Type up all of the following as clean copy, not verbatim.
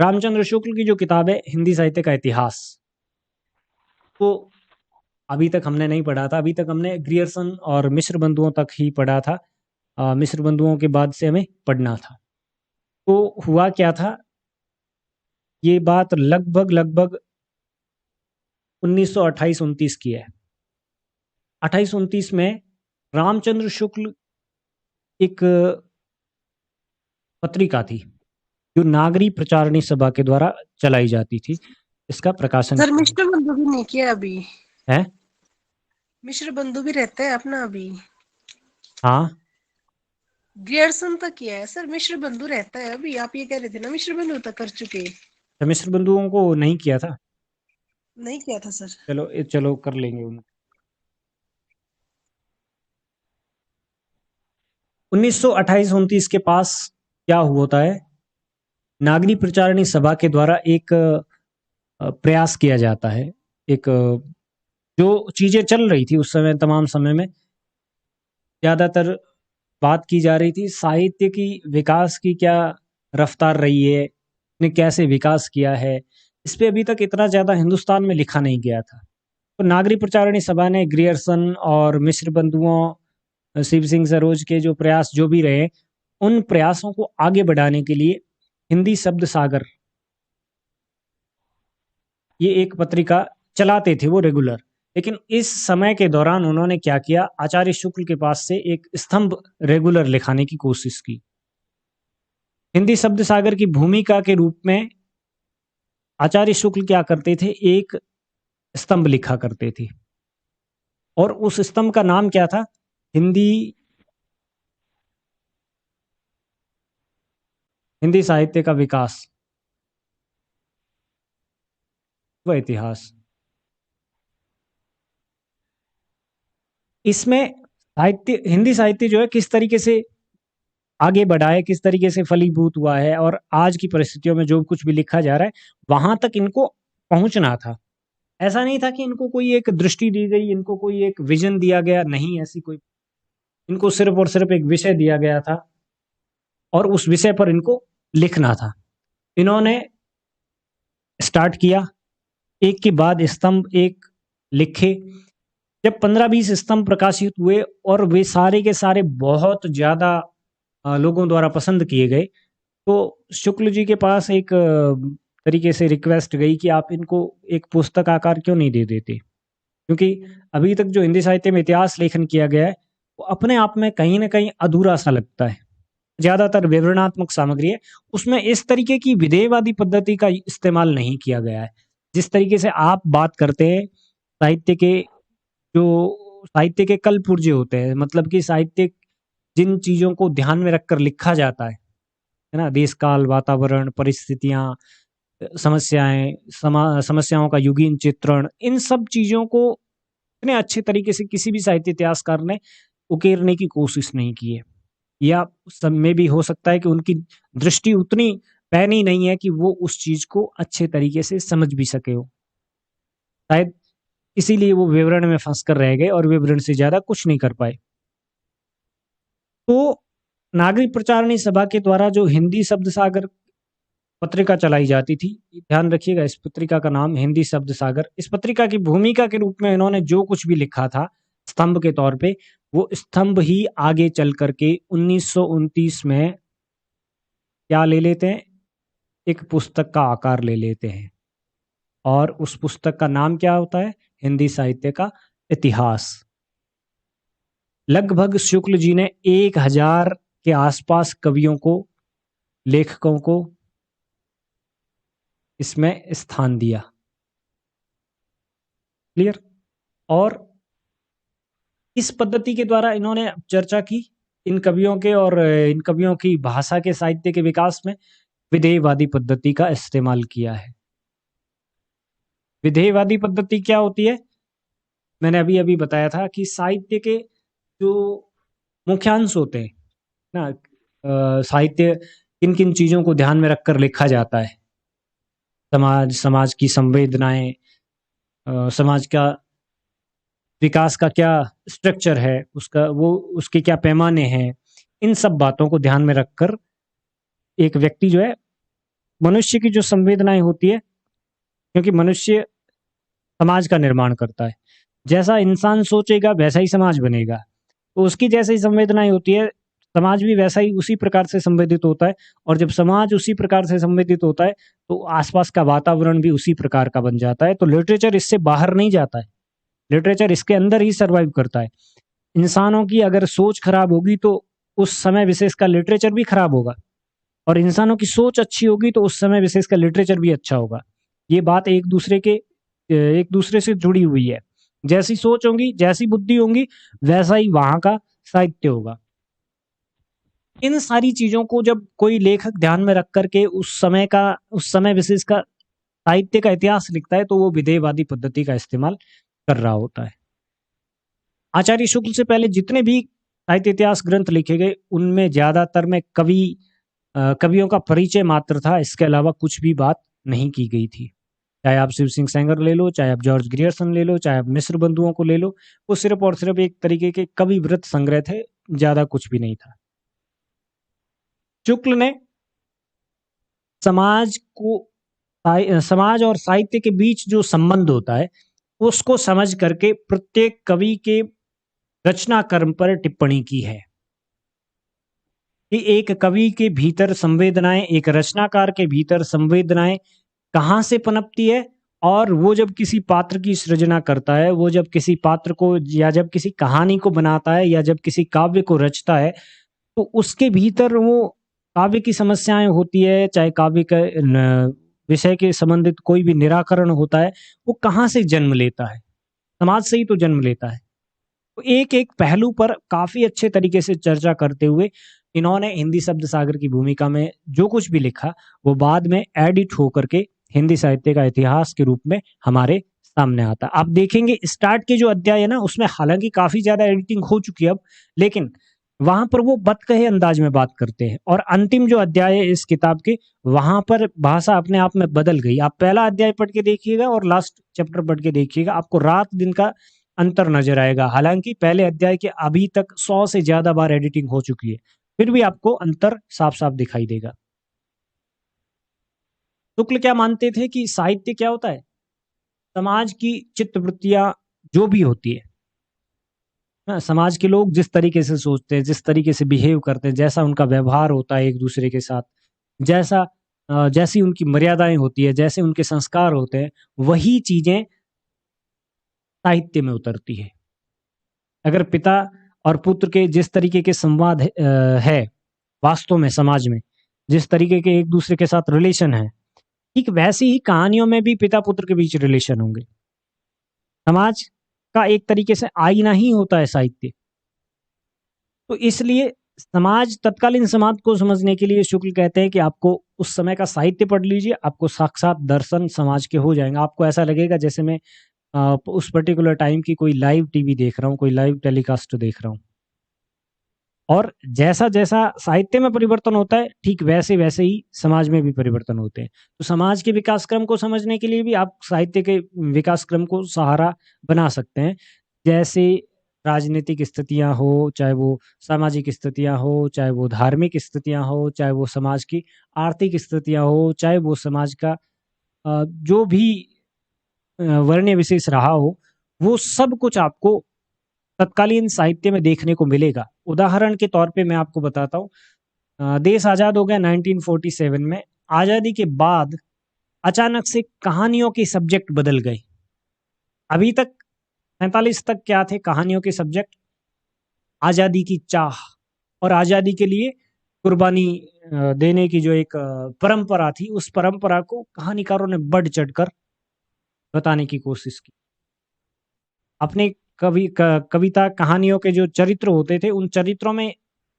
रामचंद्र शुक्ल की जो किताब है हिंदी साहित्य का इतिहास, तो अभी तक हमने नहीं पढ़ा था। अभी तक हमने ग्रियर्सन और मिश्र बंधुओं तक ही पढ़ा था। मिश्र बंधुओं के बाद से हमें पढ़ना था। तो हुआ क्या था, ये बात लगभग लगभग 1928-29 की है। 28-29 में रामचंद्र शुक्ल एक पत्रिका थी जो नागरी प्रचारणी सभा के द्वारा चलाई जाती थी। इसका प्रकाशन सर किया मिश्र बंधु भी नहीं किया अभी। है। मिश्र बंधु भी रहता है अपना अभी। हाँ, ग्रियर्सन तक किया है सर, मिश्र बंधु रहता है अभी। आप ये कह रहे थे ना मिश्र बंधु तक कर चुके। तो मिश्र बंधुओं को नहीं किया था। नहीं किया था सर। चलो कर लेंगे उनको। 1928-29 के पास क्या होता है, नागरी प्रचारणी सभा के द्वारा एक प्रयास किया जाता है। एक जो चीजें चल रही थी उस समय, तमाम समय में ज्यादातर बात की जा रही थी साहित्य की विकास की क्या रफ्तार रही है, ने कैसे विकास किया है। इस पे अभी तक इतना ज्यादा हिंदुस्तान में लिखा नहीं गया था। तो नागरी प्रचारणी सभा ने ग्रियर्सन और मिश्र बंधुओं, शिव सिंह सरोज के जो प्रयास जो भी रहे, उन प्रयासों को आगे बढ़ाने के लिए हिंदी शब्द सागर, ये एक पत्रिका चलाते थे वो रेगुलर। लेकिन इस समय के दौरान उन्होंने क्या किया, आचार्य शुक्ल के पास से एक स्तंभ रेगुलर लिखाने की कोशिश की। हिंदी शब्द सागर की भूमिका के रूप में आचार्य शुक्ल क्या करते थे, एक स्तंभ लिखा करते थे। और उस स्तंभ का नाम क्या था, हिंदी हिंदी साहित्य का विकास व इतिहास। इसमें साहित्य, हिंदी साहित्य जो है किस तरीके से आगे बढ़ा है, किस तरीके से फलीभूत हुआ है, और आज की परिस्थितियों में जो कुछ भी लिखा जा रहा है वहां तक इनको पहुंचना था। ऐसा नहीं था कि इनको कोई एक दृष्टि दी गई, इनको कोई एक विजन दिया गया, नहीं ऐसी कोई। इनको सिर्फ और सिर्फ एक विषय दिया गया था और उस विषय पर इनको लिखना था। इन्होंने स्टार्ट किया, एक के बाद स्तंभ एक लिखे। जब 15-20 स्तंभ प्रकाशित हुए और वे सारे के सारे बहुत ज्यादा लोगों द्वारा पसंद किए गए, तो शुक्ल जी के पास एक तरीके से रिक्वेस्ट गई कि आप इनको एक पुस्तक आकार क्यों नहीं दे देते, क्योंकि अभी तक जो हिंदी साहित्य में इतिहास लेखन किया गया है वो अपने आप में कहीं ना कहीं अधूरा सा लगता है। ज्यादातर विवरणात्मक सामग्री है, उसमें इस तरीके की विधेयवादी पद्धति का इस्तेमाल नहीं किया गया है। जिस तरीके से आप बात करते हैं साहित्य के, जो साहित्य के कल पुर्जे होते हैं, मतलब कि साहित्य जिन चीजों को ध्यान में रखकर लिखा जाता है ना, देश काल, वातावरण, परिस्थितियां, समस्याएं, समस्याओं का युगीन चित्रण, इन सब चीजों को इतने अच्छे तरीके से किसी भी साहित्य इतिहासकार ने उकेरने की कोशिश नहीं की है। या सब में भी हो सकता है कि उनकी दृष्टि उतनी पैनी नहीं है कि वो उस चीज को अच्छे तरीके से समझ भी सके हो, शायद इसीलिए वो विवरण में फंस कर रह गए और विवरण से ज्यादा कुछ नहीं कर पाए। तो नागरिक प्रचारणी सभा के द्वारा जो हिंदी शब्द सागर पत्रिका चलाई जाती थी, ध्यान रखिएगा इस पत्रिका का नाम हिंदी शब्द सागर। इस पत्रिका की भूमिका के रूप में इन्होंने जो कुछ भी लिखा था स्तंभ के तौर पे, वो स्तंभ ही आगे चल करके 1929 में क्या ले लेते हैं, एक पुस्तक का आकार ले लेते हैं। और उस पुस्तक का नाम क्या होता है, हिंदी साहित्य का इतिहास। लगभग शुक्ल जी ने 1000 के आसपास कवियों को, लेखकों को इसमें स्थान दिया। क्लियर। और इस पद्धति के द्वारा इन्होंने चर्चा की इन कवियों के, और इन कवियों की भाषा के साहित्य के विकास में विधेयवादी पद्धति का इस्तेमाल किया है। विधेयवादी पद्धति क्या होती है, मैंने अभी अभी बताया था कि साहित्य के जो मुख्यांश होते हैं ना, साहित्य किन किन चीजों को ध्यान में रखकर लिखा जाता है, समाज की संवेदनाएं, समाज का विकास का क्या स्ट्रक्चर है, उसका वो उसके क्या पैमाने हैं, इन सब बातों को ध्यान में रखकर एक व्यक्ति जो है मनुष्य की जो संवेदनाएं होती है, क्योंकि मनुष्य समाज का निर्माण करता है, जैसा इंसान सोचेगा वैसा ही समाज बनेगा। तो उसकी जैसे ही संवेदनाएं होती है, समाज भी वैसा ही उसी प्रकार से संवेदित होता है। और जब समाज उसी प्रकार से संवेदित होता है, तो आसपास का वातावरण भी उसी प्रकार का बन जाता है। तो लिटरेचर इससे बाहर नहीं जाता है, लिटरेचर इसके अंदर ही सर्वाइव करता है। इंसानों की अगर सोच खराब होगी तो उस समय विशेष का लिटरेचर भी खराब होगा, और इंसानों की सोच अच्छी होगी तो उस समय विशेष का लिटरेचर भी अच्छा होगा। ये बात एक दूसरे से जुड़ी हुई है। जैसी सोच होगी, जैसी बुद्धि होंगी, वैसा ही वहां का साहित्य होगा। इन सारी चीजों को जब कोई लेखक ध्यान में रख करके उस समय विशेष का साहित्य का इतिहास लिखता है, तो वो विधेयवादी पद्धति का इस्तेमाल कर रहा होता है। आचार्य शुक्ल से पहले जितने भी साहित्य इतिहास ग्रंथ लिखे गए, उनमें ज्यादातर में कवियों का परिचय मात्र था, इसके अलावा कुछ भी बात नहीं की गई थी। चाहे आप शिव सिंह सेंगर ले लो, चाहे आप जॉर्ज ग्रियर्सन ले लो, चाहे आप मिस्र बंधुओं को ले लो, वो सिर्फ और सिर्फ एक तरीके के कवि वृत्त संग्रह थे, ज्यादा कुछ भी नहीं था। शुक्ल ने समाज को समाज और साहित्य के बीच जो संबंध होता है, उसको समझ करके प्रत्येक कवि के रचना कर्म पर टिप्पणी की है कि एक कवि के भीतर संवेदनाएं, एक रचनाकार के भीतर संवेदनाएं कहाँ से पनपती है, और वो जब किसी पात्र की सृजना करता है, वो जब किसी पात्र को या जब किसी कहानी को बनाता है या जब किसी काव्य को रचता है, तो उसके भीतर वो काव्य की समस्याएं होती है, चाहे काव्य का विषय के संबंधित कोई भी निराकरण होता है, वो कहाँ से जन्म लेता है, समाज से ही तो जन्म लेता है। तो एक एक पहलू पर काफी अच्छे तरीके से चर्चा करते हुए इन्होंने हिंदी शब्द सागर की भूमिका में जो कुछ भी लिखा, वो बाद में एडिट होकर के हिंदी साहित्य का इतिहास के रूप में हमारे सामने आता। आप देखेंगे स्टार्ट के जो अध्याय है ना, उसमें हालांकि काफी ज्यादा एडिटिंग हो चुकी है अब, लेकिन वहां पर वो बतकहे अंदाज में बात करते हैं। और अंतिम जो अध्याय है इस किताब के, वहां पर भाषा अपने आप में बदल गई। आप पहला अध्याय पढ़ के देखिएगा और लास्ट चैप्टर पढ़ के देखिएगा, आपको रात दिन का अंतर नजर आएगा। हालांकि पहले अध्याय के अभी तक 100 से ज्यादा बार एडिटिंग हो चुकी है, फिर भी आपको अंतर साफ साफ दिखाई देगा। शुक्ल क्या मानते थे कि साहित्य क्या होता है? समाज की चित्तवृत्तियां जो भी होती है ना, समाज के लोग जिस तरीके से सोचते हैं, जिस तरीके से बिहेव करते हैं, जैसा उनका व्यवहार होता है एक दूसरे के साथ, जैसी उनकी मर्यादाएं होती है, जैसे उनके संस्कार होते हैं, वही चीजें साहित्य में उतरती है। अगर पिता और पुत्र के जिस तरीके के संवाद है वास्तव में समाज में, जिस तरीके के एक दूसरे के साथ रिलेशन है, ठीक वैसी ही कहानियों में भी पिता पुत्र के बीच रिलेशन होंगे। समाज का एक तरीके से आईना ही होता है साहित्य। तो इसलिए तत्कालीन समाज को समझने के लिए शुक्ल कहते हैं कि आपको उस समय का साहित्य पढ़ लीजिए, आपको साक्षात दर्शन समाज के हो जाएंगे। आपको ऐसा लगेगा जैसे मैं उस पर्टिकुलर टाइम की कोई लाइव टीवी देख रहा हूँ, कोई लाइव टेलीकास्ट देख रहा हूँ। और जैसा जैसा साहित्य में परिवर्तन होता है, ठीक वैसे वैसे ही समाज में भी परिवर्तन होते हैं। तो समाज के विकास क्रम को समझने के लिए भी आप साहित्य के विकास क्रम को सहारा बना सकते हैं। जैसे राजनीतिक स्थितियां हो, चाहे वो सामाजिक स्थितियां हो, चाहे वो धार्मिक स्थितियां हो, चाहे वो समाज की आर्थिक स्थितियां हो, चाहे वो समाज का जो भी वर्ण्य विशेष रहा हो, वो सब कुछ आपको तत्कालीन साहित्य में देखने को मिलेगा। उदाहरण के तौर पे मैं आपको बताता हूँ, देश आजाद हो गया 1947 में। आजादी के बाद अचानक से कहानियों के सब्जेक्ट बदल गए। अभी तक 47 तक क्या थे कहानियों के सब्जेक्ट? आजादी की चाह और आजादी के लिए कुर्बानी देने की जो एक परंपरा थी, उस परंपरा को कहानीकारों ने बढ़ चढ़कर बताने की कोशिश की। अपने कविता कहानियों के जो चरित्र होते थे, उन चरित्रों में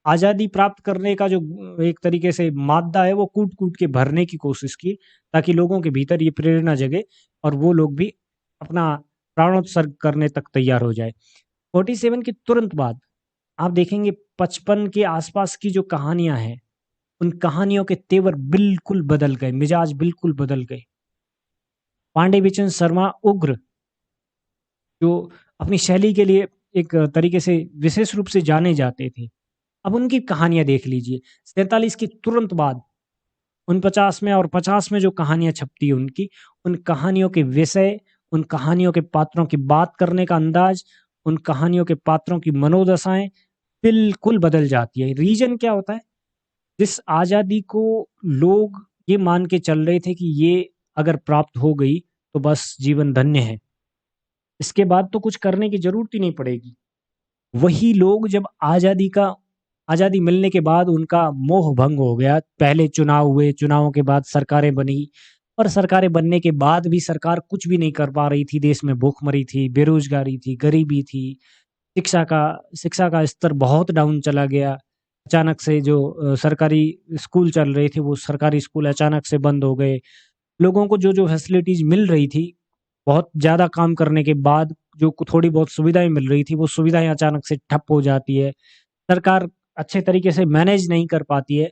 आजादी प्राप्त करने का जो एक तरीके से मादा है, वो कूट कूट के भरने की कोशिश की, ताकि लोगों के भीतर ये प्रेरणा जगे और वो लोग भी अपना प्राणोत्सर्ग करने तक तैयार हो जाए। 47 के तुरंत बाद आप देखेंगे 55 के आसपास की जो कहानियां हैं, उन कहानियों के तेवर बिल्कुल बदल गए, मिजाज बिल्कुल बदल गए। पांडे बिचन शर्मा उग्र, जो अपनी शैली के लिए एक तरीके से विशेष रूप से जाने जाते थे, अब उनकी कहानियां देख लीजिए। 47 के तुरंत बाद उन 50 में, और 50 में जो कहानियां छपती है उनकी, उन कहानियों के विषय, उन कहानियों के पात्रों की बात करने का अंदाज, उन कहानियों के पात्रों की मनोदशाएं बिल्कुल बदल जाती है। रीजन क्या होता है? जिस आज़ादी को लोग ये मान के चल रहे थे कि ये अगर प्राप्त हो गई तो बस जीवन धन्य है, इसके बाद तो कुछ करने की जरूरत ही नहीं पड़ेगी, वही लोग जब आज़ादी मिलने के बाद उनका मोह भंग हो गया, पहले चुनाव हुए, चुनावों के बाद सरकारें बनी, और सरकारें बनने के बाद भी सरकार कुछ भी नहीं कर पा रही थी, देश में भूखमरी थी, बेरोजगारी थी, गरीबी थी, शिक्षा का स्तर बहुत डाउन चला गया। अचानक से जो सरकारी स्कूल चल रहे थे, वो सरकारी स्कूल अचानक से बंद हो गए। लोगों को जो जो फैसिलिटीज मिल रही थी, बहुत ज़्यादा काम करने के बाद जो थोड़ी बहुत सुविधाएं मिल रही थी, वो सुविधाएं अचानक से ठप हो जाती है। सरकार अच्छे तरीके से मैनेज नहीं कर पाती है।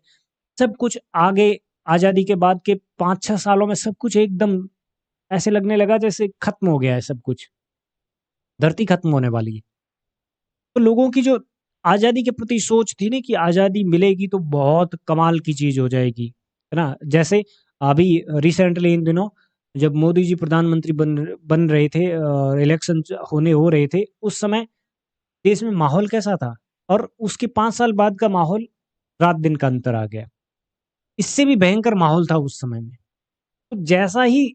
सब कुछ आगे आज़ादी के बाद के 5-6 सालों में सब कुछ एकदम ऐसे लगने लगा जैसे खत्म हो गया है सब कुछ, धरती खत्म होने वाली है। तो लोगों की जो आज़ादी के प्रति सोच थी ना कि आज़ादी मिलेगी तो बहुत कमाल की चीज़ हो जाएगी, है ना? जैसे अभी रिसेंटली इन दिनों जब मोदी जी प्रधानमंत्री बन रहे थे, इलेक्शन होने हो रहे थे, उस समय देश में माहौल कैसा था, और उसके 5 साल बाद का माहौल, रात दिन का अंतर आ गया। इससे भी भयंकर माहौल था उस समय में। तो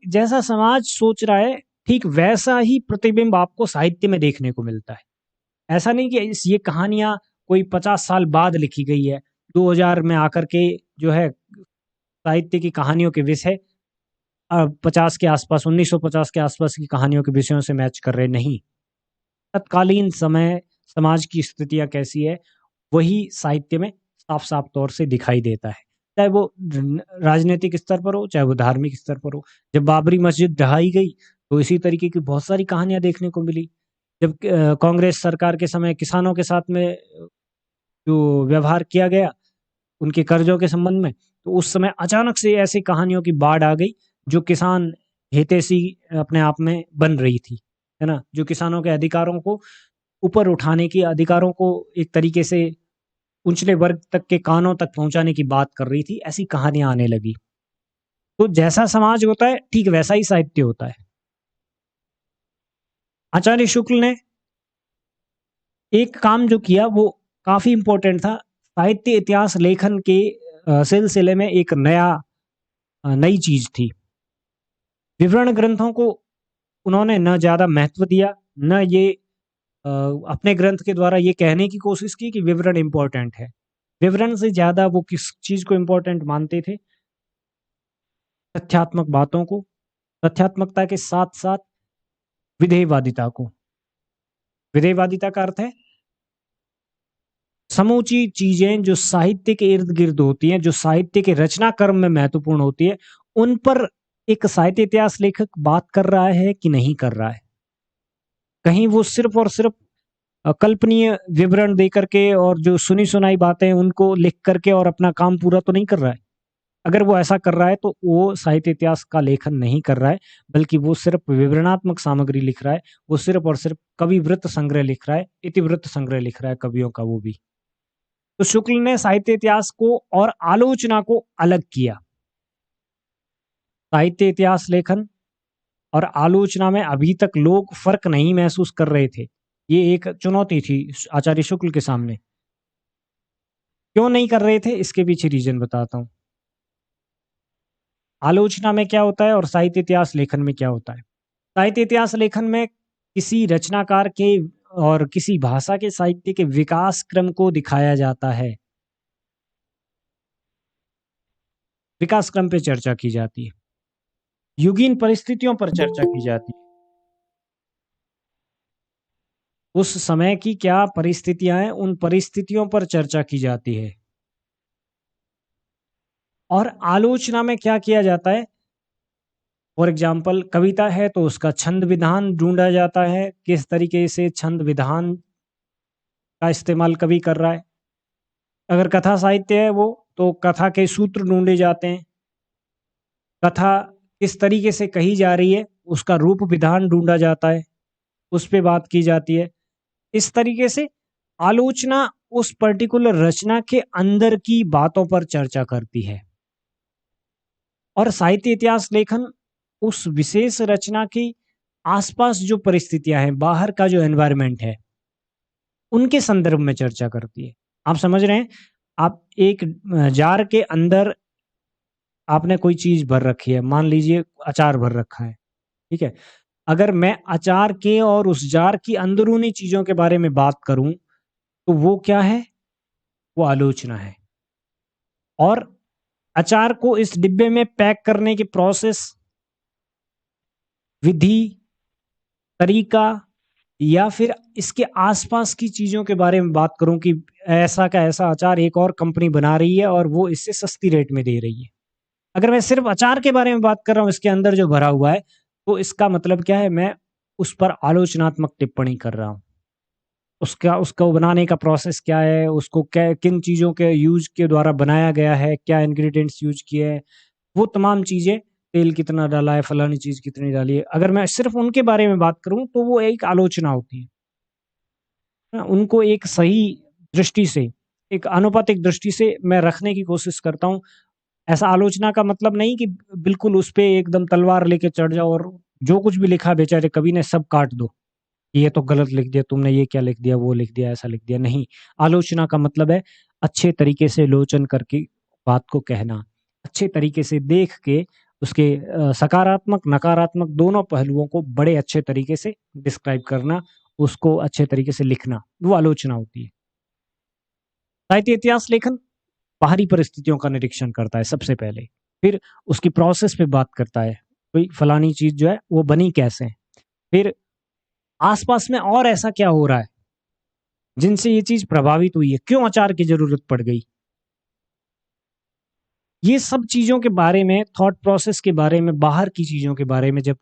जैसा समाज सोच रहा है, ठीक वैसा ही प्रतिबिंब आपको साहित्य में देखने को मिलता है। ऐसा नहीं कि ये कहानियां कोई 50 साल बाद लिखी गई है, 2000 में आकर के जो है साहित्य की कहानियों के विषय 50 के आसपास, 1950 के आसपास की कहानियों के विषयों से मैच कर रहे नहीं। तत्कालीन समय समाज की स्थितियां कैसी है, वही साहित्य में साफ साफ तौर से दिखाई देता है, चाहे वो राजनीतिक स्तर पर हो, चाहे वो धार्मिक स्तर पर हो। जब बाबरी मस्जिद ढहाई गई तो इसी तरीके की बहुत सारी कहानियां देखने को मिली। जब कांग्रेस सरकार के समय किसानों के साथ में जो व्यवहार किया गया उनके कर्जों के संबंध में, तो उस समय अचानक से ऐसी कहानियों की बाढ़ आ गई जो किसान हितैषी अपने आप में बन रही थी, है ना? जो किसानों के अधिकारों को ऊपर उठाने की, अधिकारों को एक तरीके से उछले वर्ग तक के कानों तक पहुंचाने की बात कर रही थी, ऐसी कहानियां आने लगी। तो जैसा समाज होता है ठीक वैसा ही साहित्य होता है। आचार्य शुक्ल ने एक काम जो किया वो काफी इंपॉर्टेंट था। साहित्य इतिहास लेखन के सिलसिले में एक नई चीज थी। विवरण ग्रंथों को उन्होंने न ज्यादा महत्व दिया, न ये अपने ग्रंथ के द्वारा ये कहने की कोशिश की कि विवरण इंपॉर्टेंट है। विवरण से ज्यादा वो किस चीज को इंपॉर्टेंट मानते थे? तथ्यात्मक बातों को, तथ्यात्मकता के साथ साथ विधेयवादिता को। विधेयवादिता का अर्थ है समूची चीजें जो साहित्य के इर्द गिर्द होती हैं, जो साहित्य के रचना क्रम में महत्वपूर्ण होती है, उन पर एक साहित्य इतिहास लेखक बात कर रहा है कि नहीं कर रहा है। कहीं वो सिर्फ और सिर्फ कल्पनीय विवरण दे करके और जो सुनी सुनाई बातें उनको लिख करके और अपना काम पूरा तो नहीं कर रहा है। अगर वो ऐसा कर रहा है तो वो साहित्य इतिहास का लेखन नहीं कर रहा है, बल्कि वो सिर्फ विवरणात्मक सामग्री लिख रहा है। वो सिर्फ और सिर्फ कवि वृत्त संग्रह लिख रहा है, इतिवृत्त संग्रह लिख रहा है कवियों का, वो भी। तो शुक्ल ने साहित्य इतिहास को और आलोचना को अलग किया। साहित्य इतिहास लेखन और आलोचना में अभी तक लोग फर्क नहीं महसूस कर रहे थे। ये एक चुनौती थी आचार्य शुक्ल के सामने। क्यों नहीं कर रहे थे, इसके पीछे रीजन बताता हूं। आलोचना में क्या होता है और साहित्य इतिहास लेखन में क्या होता है? साहित्य इतिहास लेखन में किसी रचनाकार के और किसी भाषा के साहित्य के विकास क्रम को दिखाया जाता है, विकास क्रम पे चर्चा की जाती है, युगीन परिस्थितियों पर चर्चा की जाती है। उस समय की क्या परिस्थितियां हैं, उन परिस्थितियों पर चर्चा की जाती है। और आलोचना में क्या किया जाता है? फॉर एग्जाम्पल, कविता है तो उसका छंद विधान ढूंढा जाता है, किस तरीके से छंद विधान का इस्तेमाल कवि कर रहा है। अगर कथा साहित्य है वो, तो कथा के सूत्र ढूंढे जाते हैं, कथा किस तरीके से कही जा रही है उसका रूप विधान ढूंढा जाता है, उस पे बात की जाती है। इस तरीके से आलोचना उस पर्टिकुलर रचना के अंदर की बातों पर चर्चा करती है। और साहित्य इतिहास लेखन उस विशेष रचना की आसपास जो परिस्थितियां हैं, बाहर का जो एनवायरनमेंट है, उनके संदर्भ में चर्चा करती है। आप समझ रहे हैं? आप एक जार के अंदर आपने कोई चीज भर रखी है, मान लीजिए अचार भर रखा है, ठीक है। अगर मैं अचार के और उस जार की अंदरूनी चीजों के बारे में बात करूं, तो वो क्या है? वो आलोचना है। और अचार को इस डिब्बे में पैक करने की प्रोसेस, विधि, तरीका, या फिर इसके आसपास की चीजों के बारे में बात करूं कि ऐसा का ऐसा अचार एक और कंपनी बना रही है और वो इससे सस्ती रेट में दे रही है। अगर मैं सिर्फ अचार के बारे में बात कर रहा हूं, इसके अंदर जो भरा हुआ है, तो इसका मतलब क्या है? मैं उस पर आलोचनात्मक टिप्पणी कर रहा हूं। उसका उसको बनाने का प्रोसेस क्या है, उसको क्या किन चीज़ों के यूज के द्वारा बनाया गया है, क्या इंग्रेडिएंट्स यूज किए हैं, वो तमाम चीज़ें, तेल कितना डाला है, फलानी चीज़ कितनी डाली है, अगर मैं सिर्फ उनके बारे में बात करूं तो वो एक आलोचना होती है ना। उनको एक सही दृष्टि से, एक आनुपातिक दृष्टि से मैं रखने की कोशिश करता हूँ। ऐसा आलोचना का मतलब नहीं कि बिल्कुल उस पे एकदम तलवार लेके चढ़ जाओ और जो कुछ भी लिखा बेचारे कवि ने सब काट दो, ये तो गलत लिख दिया तुमने, ये क्या लिख दिया, वो लिख दिया, ऐसा लिख दिया। नहीं, आलोचना का मतलब है अच्छे तरीके से लोचन करके बात को कहना, अच्छे तरीके से देख के उसके सकारात्मक नकारात्मक दोनों पहलुओं को बड़े अच्छे तरीके से डिस्क्राइब करना, उसको अच्छे तरीके से लिखना, वो आलोचना होती है। साहित्य इतिहास लेखन बाहरी परिस्थितियों का निरीक्षण करता है सबसे पहले, फिर उसकी प्रोसेस पे बात करता है, कोई फलानी चीज जो है वो बनी कैसे, फिर आसपास में और ऐसा क्या हो रहा है जिनसे ये चीज प्रभावित हुई है, क्यों अचार की जरूरत पड़ गई। ये सब चीजों के बारे में, थॉट प्रोसेस के बारे में, बाहर की चीजों के बारे में जब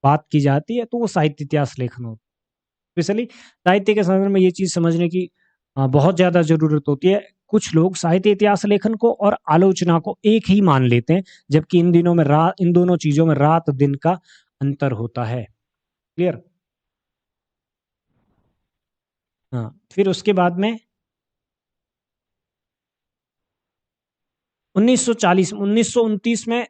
बात की जाती है तो वो साहित्य इतिहास लेखन होता है। स्पेशली साहित्य के संदर्भ में ये चीज समझने की बहुत ज्यादा जरूरत होती है। कुछ लोग साहित्य इतिहास लेखन को और आलोचना को एक ही मान लेते हैं, जबकि इन दोनों चीजों में रात दिन का अंतर होता है। क्लियर? हाँ, फिर उसके बाद में 1929 में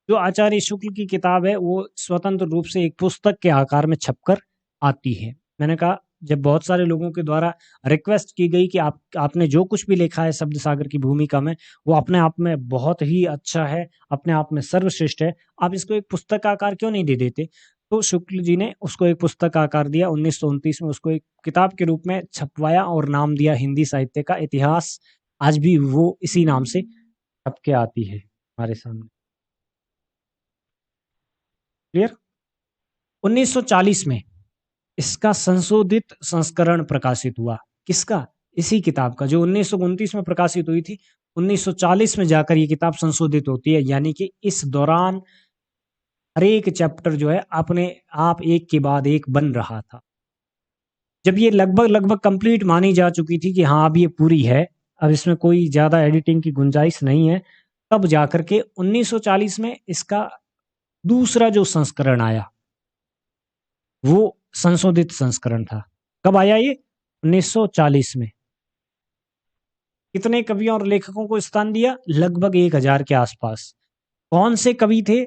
जो आचार्य शुक्ल की किताब है वो स्वतंत्र रूप से एक पुस्तक के आकार में छपकर आती है। मैंने कहा, जब बहुत सारे लोगों के द्वारा रिक्वेस्ट की गई कि आपने जो कुछ भी लिखा है शब्द सागर की भूमिका में, वो अपने आप में बहुत ही अच्छा है, अपने आप में सर्वश्रेष्ठ है, आप इसको एक पुस्तक का आकार क्यों नहीं दे देते? तो शुक्ल जी ने उसको एक पुस्तक का आकार दिया। 1929 में उसको एक किताब के रूप में छपवाया और नाम दिया हिंदी साहित्य का इतिहास। आज भी वो इसी नाम से छप के आती है हमारे सामने। क्लियर? 1940 में इसका संशोधित संस्करण प्रकाशित हुआ। किसका? इसी किताब का, जो 1929 में प्रकाशित हुई थी। 1940 में जाकर ये किताब संशोधित होती है, यानी कि इस दौरान हर एक चैप्टर जो है अपने आप एक के बाद एक बन रहा था। जब ये लगभग लगभग कंप्लीट मानी जा चुकी थी कि हाँ अब ये पूरी है, अब इसमें कोई ज्यादा एडिटिंग की गुंजाइश नहीं है, तब जाकर के 1940 में इसका दूसरा जो संस्करण आया वो संशोधित संस्करण था। कब आया ये? 1940 में। कितने कवियों और लेखकों को स्थान दिया? लगभग 1000 के आसपास। कौन से कवि थे?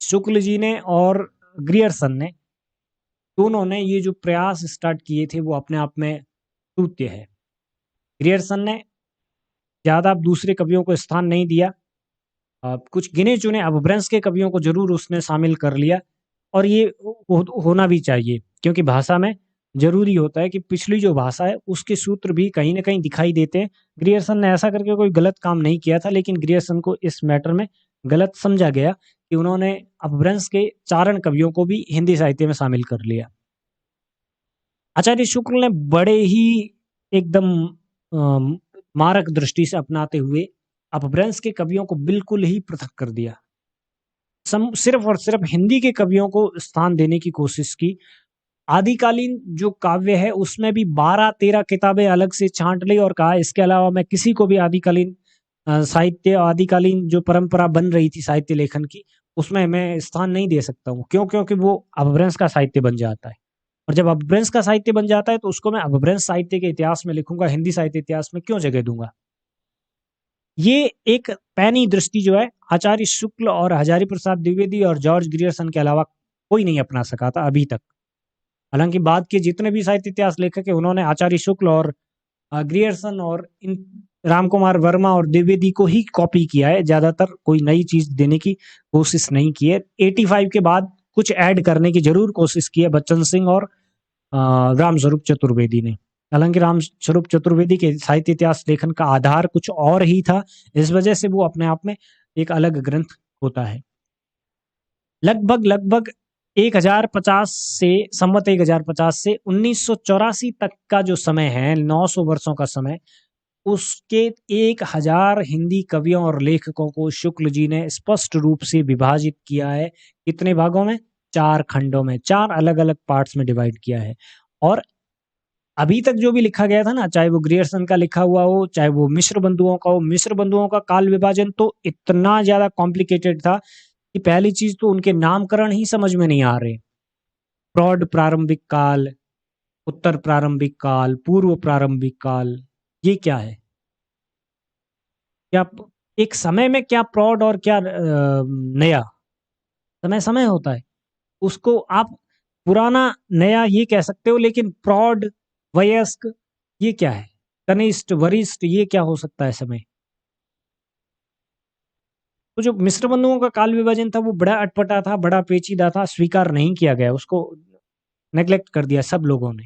शुक्ल जी ने और ग्रियर्सन ने, दोनों ने ये जो प्रयास स्टार्ट किए थे वो अपने आप में स्तुत्य है। ग्रियर्सन ने ज्यादा दूसरे कवियों को स्थान नहीं दिया, कुछ गिने चुने अपभ्रंश के कवियों को जरूर उसने शामिल कर लिया, और ये होना भी चाहिए, क्योंकि भाषा में जरूरी होता है कि पिछली जो भाषा है उसके सूत्र भी कहीं ना कहीं दिखाई देते हैं। ग्रियर्सन ने ऐसा करके कोई गलत काम नहीं किया था, लेकिन ग्रियर्सन को इस मैटर में गलत समझा गया कि उन्होंने अपभ्रंश के चारण कवियों को भी हिंदी साहित्य में शामिल कर लिया। आचार्य शुक्ल ने बड़े ही एकदम मारक दृष्टि से अपनाते हुए अपभ्रंश के कवियों को बिल्कुल ही पृथक कर दिया। सिर्फ और सिर्फ हिंदी के कवियों को स्थान देने की कोशिश की। आदिकालीन जो काव्य है उसमें भी 12-13 किताबें अलग से छांट ली और कहा इसके अलावा मैं किसी को भी आदिकालीन साहित्य, आदिकालीन जो परंपरा बन रही थी साहित्य लेखन की, उसमें मैं स्थान नहीं दे सकता हूँ। क्यों? क्योंकि वो अपभ्रंश का साहित्य बन जाता है, और जब अपभ्रंश का साहित्य बन जाता है तो उसको मैं अपभ्रंश साहित्य के इतिहास में लिखूंगा, हिंदी साहित्य इतिहास में क्यों जगह दूंगा। ये एक पैनी दृष्टि जो है आचार्य शुक्ल और हजारी प्रसाद द्विवेदी और जॉर्ज ग्रियर्सन के अलावा कोई नहीं अपना सका था अभी तक। हालांकि बाद के जितने भी साहित्य इतिहास लेखक है उन्होंने आचार्य शुक्ल और ग्रियर्सन और इन राम कुमार वर्मा और द्विवेदी को ही कॉपी किया है, ज्यादातर कोई नई चीज देने की कोशिश नहीं की है। 85 के बाद कुछ ऐड करने की जरूर कोशिश की है बच्चन सिंह और रामस्वरूप चतुर्वेदी ने। हालांकि रामस्वरूप चतुर्वेदी के साहित्य इतिहास लेखन का आधार कुछ और ही था, इस वजह से वो अपने आप में एक अलग ग्रंथ होता है। लगभग 1050 से संवत 1050 से 1984 तक का जो समय है, 900 वर्षों का समय, उसके 1000 हिंदी कवियों और लेखकों को शुक्ल जी ने स्पष्ट रूप से विभाजित किया है। कितने भागों में? 4 खंडों में, 4 अलग अलग पार्ट्स में डिवाइड किया है। और अभी तक जो भी लिखा गया था ना, चाहे वो ग्रियर्सन का लिखा हुआ हो, चाहे वो मिश्र बंधुओं का हो, मिश्र बंधुओं का काल विभाजन तो इतना ज्यादा कॉम्प्लिकेटेड था कि पहली चीज तो उनके नामकरण ही समझ में नहीं आ रहे। प्रौढ़ प्रारंभिक काल, उत्तर प्रारंभिक काल, पूर्व प्रारंभिक काल, ये क्या है? क्या एक समय में क्या प्रौढ़ और क्या नया? समय समय होता है, उसको आप पुराना नया ये कह सकते हो, लेकिन प्रौढ़ वयस्क ये क्या है? कनिष्ठ वरिष्ठ ये क्या हो सकता है समय? तो जो मिश्र बंधुओं का काल विभाजन था वो बड़ा अटपटा था, बड़ा पेचीदा था, स्वीकार नहीं किया गया, उसको नेग्लेक्ट कर दिया सब लोगों ने।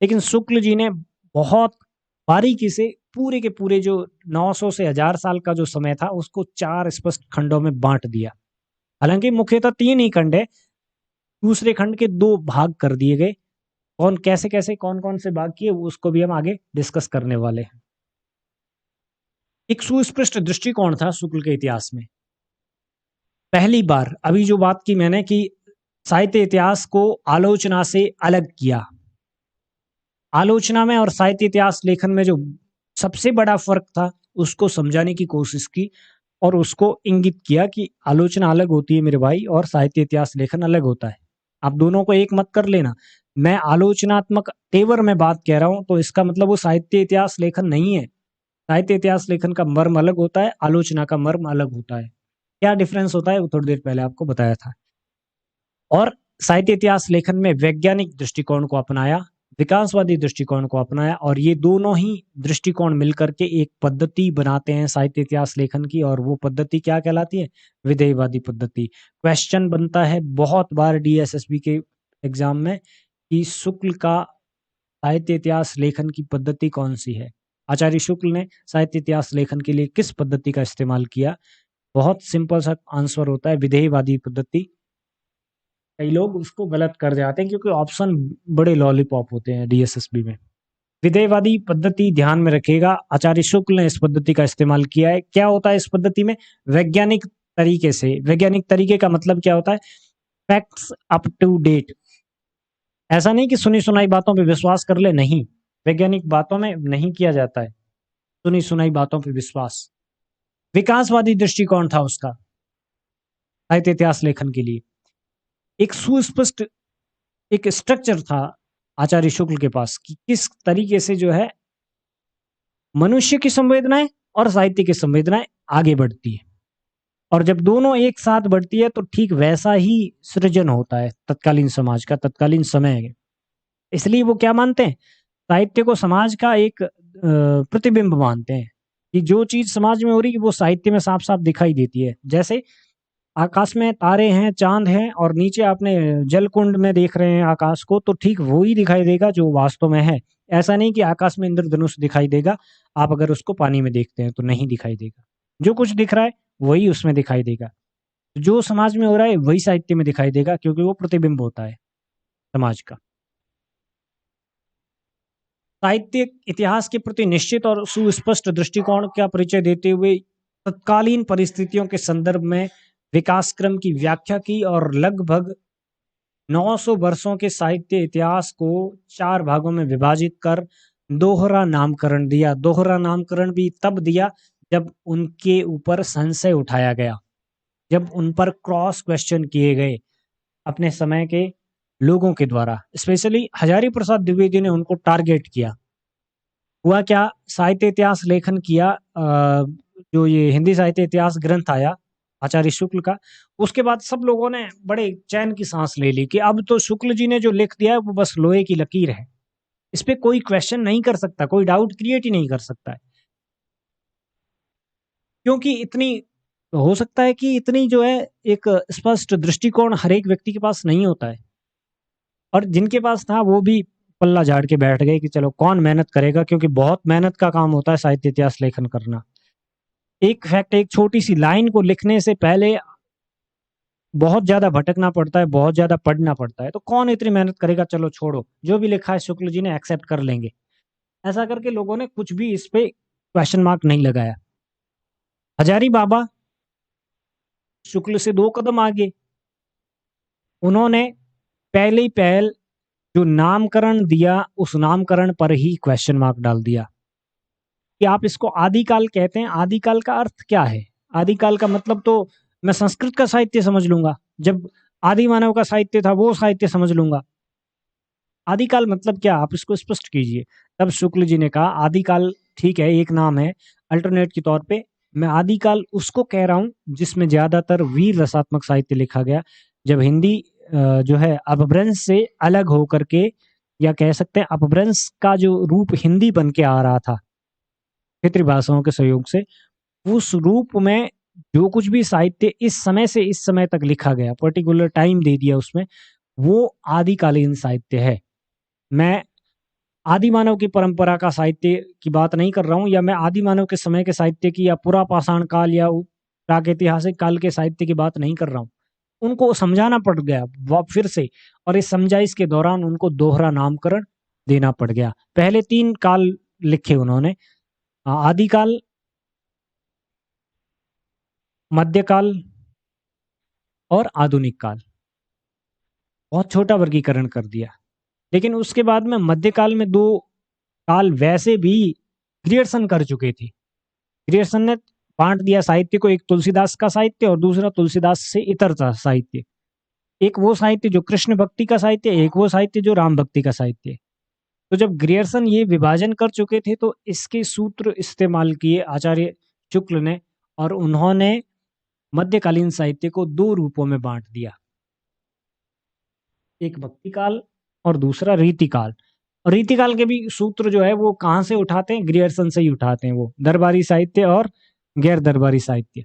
लेकिन शुक्ल जी ने बहुत बारीकी से पूरे के पूरे जो 900 से 1000 साल का जो समय था उसको 4 स्पष्ट खंडों में बांट दिया। हालांकि मुख्यतः 3 ही खंड है, दूसरे खंड के 2 भाग कर दिए गए। कौन कैसे कैसे कौन कौन से भाग किए उसको भी हम आगे डिस्कस करने वाले हैं। एक सुस्पष्ट दृष्टिकोण था शुक्ल के इतिहास में। पहली बार अभी जो बात की मैंने कि साहित्य इतिहास को आलोचना से अलग किया, आलोचना में और साहित्य इतिहास लेखन में जो सबसे बड़ा फर्क था उसको समझाने की कोशिश की और उसको इंगित किया कि आलोचना अलग होती है मेरे भाई और साहित्य इतिहास लेखन अलग होता है। आप दोनों को एक मत कर लेना। मैं आलोचनात्मक तेवर में बात कह रहा हूं तो इसका मतलब वो साहित्य इतिहास लेखन नहीं है। साहित्य इतिहास लेखन का मर्म अलग होता है, आलोचना का मर्म अलग होता है। क्या डिफरेंस होता है वो थोड़ी देर पहले आपको बताया था। और साहित्य इतिहास लेखन में वैज्ञानिक दृष्टिकोण को अपनाया, विकासवादी दृष्टिकोण को अपनाया और ये दोनों ही दृष्टिकोण मिलकर के एक पद्धति बनाते हैं साहित्य इतिहास लेखन की। और वो पद्धति क्या कहलाती है? विधेयवादी पद्धति। क्वेश्चन बनता है बहुत बार डीएसएसबी के एग्जाम में कि शुक्ल का साहित्य इतिहास लेखन की पद्धति कौन सी है? आचार्य शुक्ल ने साहित्य इतिहास लेखन के लिए किस पद्धति का इस्तेमाल किया? बहुत सिंपल सा आंसर होता है विधेयवादी पद्धति। कई लोग उसको गलत कर जाते हैं क्योंकि ऑप्शन बड़े लॉलीपॉप होते हैं डीएसएसबी में। विधेयवादी पद्धति ध्यान में रखिएगा, आचार्य शुक्ल ने इस पद्धति का इस्तेमाल किया है। क्या होता है इस पद्धति में? वैज्ञानिक तरीके से। वैज्ञानिक तरीके का मतलब क्या होता है? Facts up to date. ऐसा नहीं कि सुनी सुनाई बातों पे विश्वास कर ले, नहीं, वैज्ञानिक बातों में नहीं किया जाता है सुनी सुनाई बातों पे विश्वास। विकासवादी दृष्टिकोण था उसका साहित्य इतिहास लेखन के लिए। एक सुस्पष्ट एक स्ट्रक्चर था आचार्य शुक्ल के पास कि किस तरीके से जो है मनुष्य की संवेदनाएं और साहित्य की संवेदनाएं आगे बढ़ती है। और जब दोनों एक साथ बढ़ती है तो ठीक वैसा ही सृजन होता है तत्कालीन समाज का, तत्कालीन समय। इसलिए वो क्या मानते हैं? साहित्य को समाज का एक प्रतिबिंब मानते हैं कि जो चीज समाज में हो रही है वो साहित्य में साफ साफ दिखाई देती है। जैसे आकाश में तारे हैं, चांद हैं और नीचे आपने जल कुंड में देख रहे हैं आकाश को, तो ठीक वो ही दिखाई देगा जो वास्तव में है। ऐसा नहीं कि आकाश में इंद्रधनुष दिखाई देगा, आप अगर उसको पानी में देखते हैं तो नहीं दिखाई देगा। जो कुछ दिख रहा है वही उसमें दिखाई देगा। जो समाज में हो रहा है वही साहित्य में दिखाई देगा क्योंकि वो प्रतिबिंब होता है समाज का। साहित्य इतिहास के प्रति निश्चित और सुस्पष्ट दृष्टिकोण का परिचय देते हुए तत्कालीन परिस्थितियों के संदर्भ में विकास क्रम की व्याख्या की और लगभग 900 वर्षों के साहित्य इतिहास को 4 भागों में विभाजित कर दोहरा नामकरण दिया। दोहरा नामकरण भी तब दिया जब उनके ऊपर संशय उठाया गया, जब उन पर क्रॉस क्वेश्चन किए गए अपने समय के लोगों के द्वारा। स्पेशली हजारी प्रसाद द्विवेदी ने उनको टारगेट किया। हुआ क्या? साहित्य इतिहास लेखन किया, जो ये हिंदी साहित्य इतिहास ग्रंथ आया आचार्य शुक्ल का। उसके बाद सब लोगों ने बड़े चैन की सांस ले ली कि अब तो शुक्ल जी ने जो लिख दिया है वो बस लोहे की लकीर है, इस पे कोई क्वेश्चन नहीं कर सकता, कोई डाउट क्रिएट ही नहीं कर सकता है। क्योंकि इतनी हो सकता है कि इतनी जो है एक स्पष्ट दृष्टिकोण हर एक व्यक्ति के पास नहीं होता है, और जिनके पास था वो भी पल्ला झाड़ के बैठ गए कि चलो कौन मेहनत करेगा, क्योंकि बहुत मेहनत का काम होता है साहित्य इतिहास लेखन करना। एक फैक्ट, एक छोटी सी लाइन को लिखने से पहले बहुत ज्यादा भटकना पड़ता है, बहुत ज्यादा पढ़ना पड़ता है, तो कौन इतनी मेहनत करेगा, चलो छोड़ो, जो भी लिखा है शुक्ल जी ने एक्सेप्ट कर लेंगे। ऐसा करके लोगों ने कुछ भी इस पे क्वेश्चन मार्क नहीं लगाया। हजारी बाबा शुक्ल से 2 कदम आगे, उन्होंने पहले ही पहल जो नामकरण दिया उस नामकरण पर ही क्वेश्चन मार्क डाल दिया कि आप इसको आदिकाल कहते हैं। आदिकाल का अर्थ क्या है? आदिकाल का मतलब तो मैं संस्कृत का साहित्य समझ लूंगा, जब आदि मानव का साहित्य था वो साहित्य समझ लूंगा। आदिकाल मतलब क्या, आप इसको स्पष्ट कीजिए। तब शुक्ल जी ने कहा आदिकाल ठीक है, एक नाम है, अल्टरनेट के तौर पे मैं आदिकाल उसको कह रहा हूँ जिसमें ज्यादातर वीर रसात्मक साहित्य लिखा गया। जब हिंदी जो है अपभ्रंश से अलग होकर के, या कह सकते हैं अपभ्रंश का जो रूप हिंदी बन के आ रहा था क्षेत्रीय भाषाओं के सहयोग से, उस रूप में जो कुछ भी साहित्य इस समय से इस समय तक लिखा गया, पर्टिकुलर टाइम दे दिया उसमें, वो आदिकालीन साहित्य है। मैं आदि मानव की परंपरा का साहित्य की बात नहीं कर रहा हूँ, या मैं आदि मानव के समय के साहित्य की, या पुरा पाषाण काल या प्रागैतिहासिक काल के साहित्य की बात नहीं कर रहा हूँ। उनको समझाना पड़ गया फिर से, और इस समझाइश के दौरान उनको दोहरा नामकरण देना पड़ गया। पहले 3 काल लिखे उन्होंने, आदिकाल, मध्यकाल और आधुनिक काल। बहुत छोटा वर्गीकरण कर दिया। लेकिन उसके बाद में मध्यकाल में 2 काल वैसे भी ग्रियर्सन कर चुके थे। ग्रियर्सन ने बांट दिया साहित्य को, एक तुलसीदास का साहित्य और दूसरा तुलसीदास से इतर साहित्य। एक वो साहित्य जो कृष्ण भक्ति का साहित्य, एक वो साहित्य जो राम भक्ति का साहित्य। तो जब ग्रियर्सन ये विभाजन कर चुके थे तो इसके सूत्र इस्तेमाल किए आचार्य शुक्ल ने, और उन्होंने मध्यकालीन साहित्य को 2 रूपों में बांट दिया, एक भक्ति काल और दूसरा रीतिकाल। और रीतिकाल के भी सूत्र जो है वो कहाँ से उठाते हैं? ग्रियर्सन से ही उठाते हैं, वो दरबारी साहित्य और गैर दरबारी साहित्य।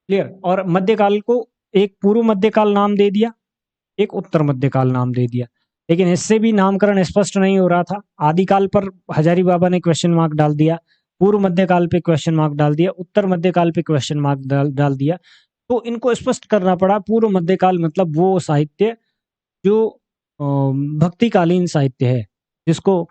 क्लियर? और मध्यकाल को एक पूर्व मध्यकाल नाम दे दिया, एक उत्तर मध्यकाल नाम दे दिया। लेकिन इससे भी नामकरण स्पष्ट नहीं हो रहा था। आदिकाल पर हजारी बाबा ने क्वेश्चन मार्क डाल दिया, पूर्व मध्यकाल पे क्वेश्चन मार्क डाल दिया, उत्तर मध्यकाल पे क्वेश्चन मार्क डाल दिया। तो इनको स्पष्ट करना पड़ा, पूर्व मध्यकाल मतलब वो साहित्य जो भक्तिकालीन साहित्य है, जिसको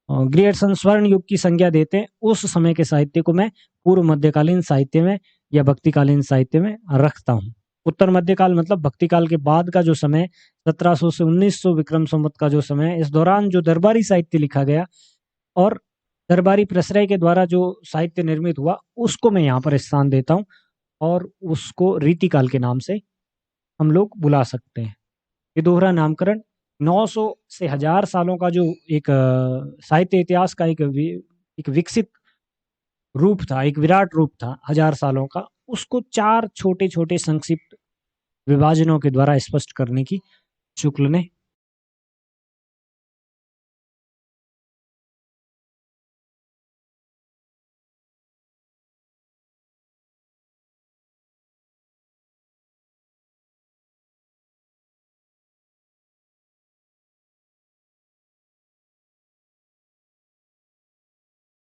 ग्रियर्सन स्वर्ण युग की संज्ञा देते हैं, उस समय के साहित्य को मैं पूर्व मध्यकालीन साहित्य में या भक्तिकालीन साहित्य में रखता हूँ। उत्तर मध्यकाल मतलब भक्तिकाल के बाद का जो समय, 1700 से 1900 विक्रम संवत का जो समय, इस दौरान जो दरबारी साहित्य लिखा गया और दरबारी प्रश्रय के द्वारा जो साहित्य निर्मित हुआ, उसको मैं यहाँ पर स्थान देता हूँ, और उसको रीतिकाल के नाम से हम लोग बुला सकते हैं। ये दोहरा नामकरण 900 से 1000 सालों का जो एक साहित्य इतिहास का एक विकसित रूप था, एक विराट रूप था 1000 सालों का, उसको 4 छोटे छोटे संक्षिप्त विभाजनों के द्वारा स्पष्ट करने की शुक्ल ने